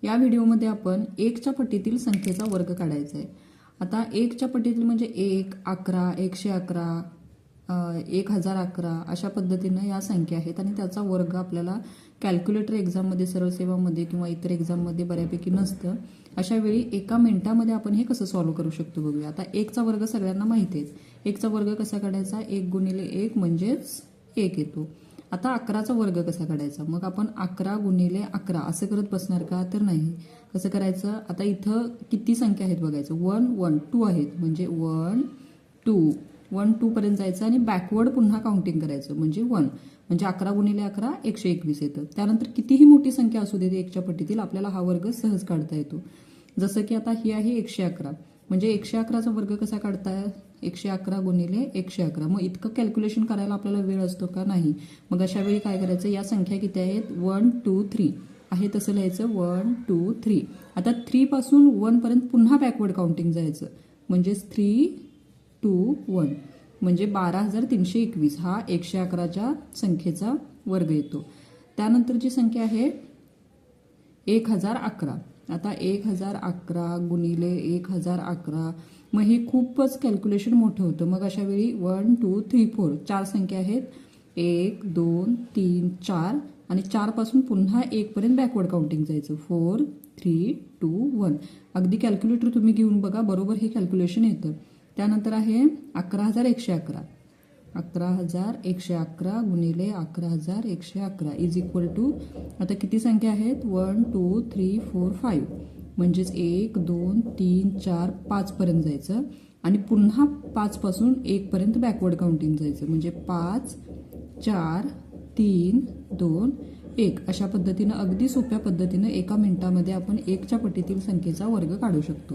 या व्हिडिओमध्ये आपण 1च्या पटीतील संख्येचा वर्ग काढायचा आहे। आता 1च्या पटीतील म्हणजे 1, 11, 111, 1011 अशा पद्धतीने या संख्या आहेत आणि त्याचा वर्ग आपल्याला कॅल्क्युलेटर एक्झाममध्ये, सरळ सेवामध्ये किंवा इतर एक्झाममध्ये बऱ्यापैकी नसतं। अशा वेळी एका मिनिटामध्ये आपण हे कसं सॉल्व्ह करू शकतो बघूया। आता 1चा वर्ग सगळ्यांना माहिती आहे। 1चा वर्ग कसा काढायचा? 1 गुणिले 1 म्हणजेच 1 येतो। आता 11चा वर्ग कसा काढायचा? मग आपण 11 गुणिले 11 असं करत बसणार का? तर नाही। कसं करायचं? आता इथं किती संख्या आहेत बघायचं। 1, 1, 2 आहेत म्हणजे 1, 2, 1, 2 पर्यंत जायचं आणि बॅकवर्ड पुन्हा काउंटिंग करायचं म्हणजे 1 म्हणजे 11 गुणिले 11 121 येतं। त्यानंतर कितीही मोठी संख्या असू दे 1च्या पटीतील आपल्याला हा वर्ग सहज काढता येतो। जसं की आता ही आहे 111 म्हणजे 111चा वर्ग कसा काढताय? 111 गुणिले 111। मग इतकं कॅल्क्युलेशन करायला आपल्याला वेळ असतो का? नाही। मग अशा वेळी काय करायचं? या संख्या किती आहेत? 1, 2, 3 आहे तसं लिहायचं 1, 2, 3। आता 3 पासून 1 पर्यंत पुन्हा बॅकवर्ड काउंटिंग जायचं म्हणजेच 3, 2, 1 म्हणजे 12,321 हा 111च्या संख्येचा वर्ग येतो। त्यानंतरची संख्या आहे 1011। आता 1011 गुणिले 1011 मग हे खूपच कॅल्क्युलेशन मोठं होतं। मग अशा वेळी 1, 2, 3, 4 चार संख्या आहेत 1, 2, 3, 4 आणि 4 पासून पुन्हा 1 पर्यंत बॅकवर्ड काउंटिंग जायचं 4, 3, 2, 1। अगदी कॅल्क्युलेटर तुम्ही घेऊन बघा बरोबर हे कॅल्क्युलेशन येतं। त्यानंतर आहे 11,111। 11,111 गुणिले 11,111 इज इक्वल टू आता किती संख्या आहेत? 1, 2, 3, 4, 5 म्हणजेच 1, 2, 3, 4, 5 पर्यंत जायचं आणि पुन्हा 5 पासून 1 पर्यंत बॅकवर्ड काउंटिंग जायचं म्हणजे 5, 4, 3, 2, 1 अशा पद्धतीनं अगदी सोप्या पद्धतीनं एका मिनिटामध्ये आपण 1च्या पटीतील संख्येचा वर्ग काढू शकतो।